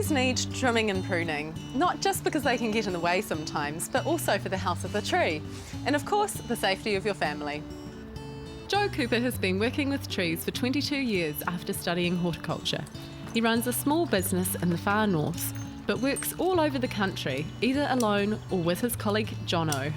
Trees need trimming and pruning, not just because they can get in the way sometimes, but also for the health of the tree. And of course, the safety of your family. Joe Cooper has been working with trees for 22 years after studying horticulture. He runs a small business in the far north, but works all over the country, either alone or with his colleague Jono.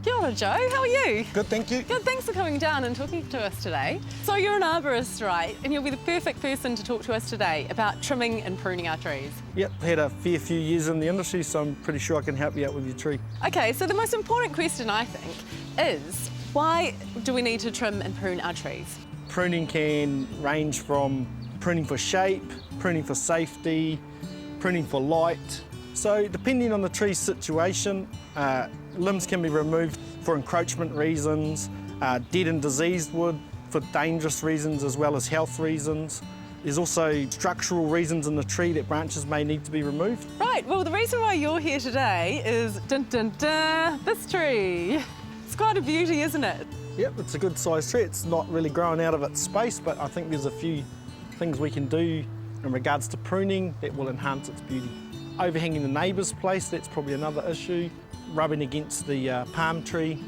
Kia ora, Joe, how are you? Good, thank you. Good, thanks for coming down and talking to us today. So you're an arborist, right? And you'll be the perfect person to talk to us today about trimming and pruning our trees. Yep, had a fair few years in the industry, so I'm pretty sure I can help you out with your tree. Okay, so the most important question, I think, is why do we need to trim and prune our trees? Pruning can range from pruning for shape, pruning for safety, pruning for light. So depending on the tree's situation, limbs can be removed for encroachment reasons, dead and diseased wood for dangerous reasons as well as health reasons. There's also structural reasons in the tree that branches may need to be removed. Right, well the reason why you're here today is, dun dun dun, this tree. It's quite a beauty, isn't it? Yep, it's a good sized tree. It's not really growing out of its space, but I think there's a few things we can do in regards to pruning that will enhance its beauty. Overhanging the neighbour's place, that's probably another issue. Rubbing against the palm tree.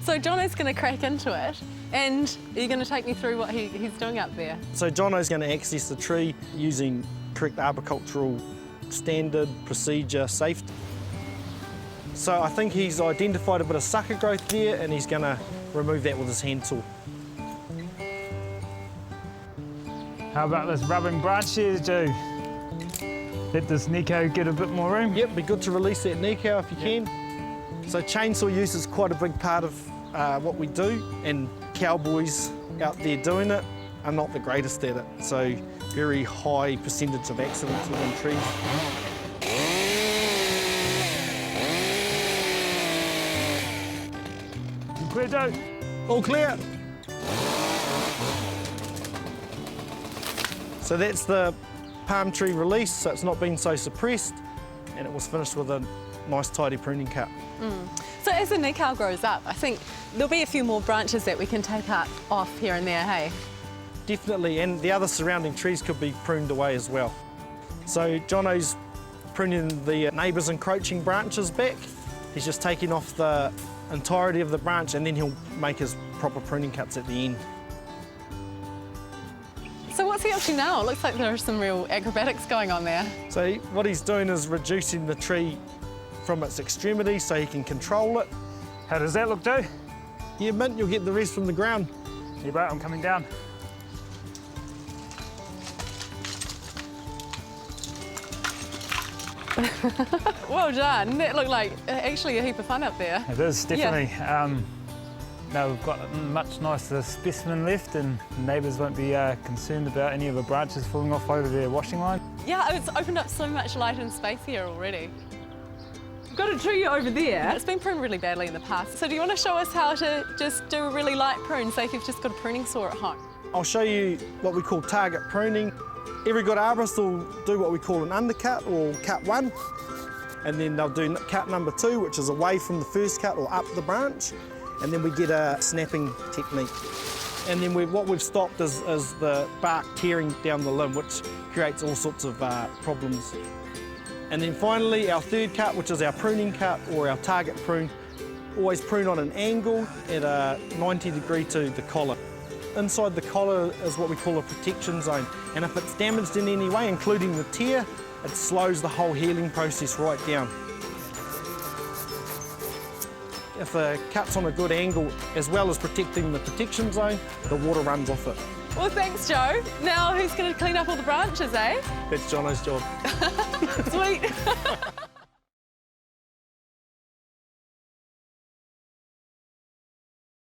So Jono's going to crack into it, and are you going to take me through what he's doing up there? So Jono's going to access the tree using correct arboricultural standard, procedure, safety. So I think he's identified a bit of sucker growth there, and he's going to remove that with his hand tool. How about this rubbing branches, Joe? Let this Nico get a bit more room. Yep, be good to release that Nico if you can. So chainsaw use is quite a big part of what we do, and cowboys out there doing it are not the greatest at it. So very high percentage of accidents within trees. Clear, Joe. All clear. So that's the palm tree release, so it's not been so suppressed, and it was finished with a nice tidy pruning cut. So as the nikau grows up, I think there'll be a few more branches that we can take out off here and there, hey? Definitely, and the other surrounding trees could be pruned away as well. So Jono's pruning the neighbour's encroaching branches back. He's just taking off the entirety of the branch, and then he'll make his proper pruning cuts at the end. So what's he up to now? It looks like there are some real acrobatics going on there. So what he's doing is reducing the tree from its extremity so he can control it. How does that look, Joe? Yeah, Mint, you'll get the rest from the ground. Yeah, but I'm coming down. Well done. That looked like actually a heap of fun up there. It is, definitely. Yeah. Now we've got a much nicer specimen left, and neighbours won't be concerned about any of the branches falling off over their washing line. Yeah, it's opened up so much light and space here already. We've got a tree over there. It's been pruned really badly in the past. So do you want to show us how to just do a really light prune, say if you've just got a pruning saw at home? I'll show you what we call target pruning. Every good arborist will do what we call an undercut or cut one, and then they'll do cut number 2, which is away from the first cut or up the branch, and then we get a snapping technique. And then what we've stopped is the bark tearing down the limb, which creates all sorts of problems. And then finally, our third cut, which is our pruning cut or our target prune. Always prune on an angle at a 90 degree to the collar. Inside the collar is what we call a protection zone, and if it's damaged in any way, including the tear, it slows the whole healing process right down. If the cut's on a good angle, as well as protecting the protection zone, the water runs off it. Well, thanks, Joe. Now who's going to clean up all the branches, eh? That's Jono's job. Sweet.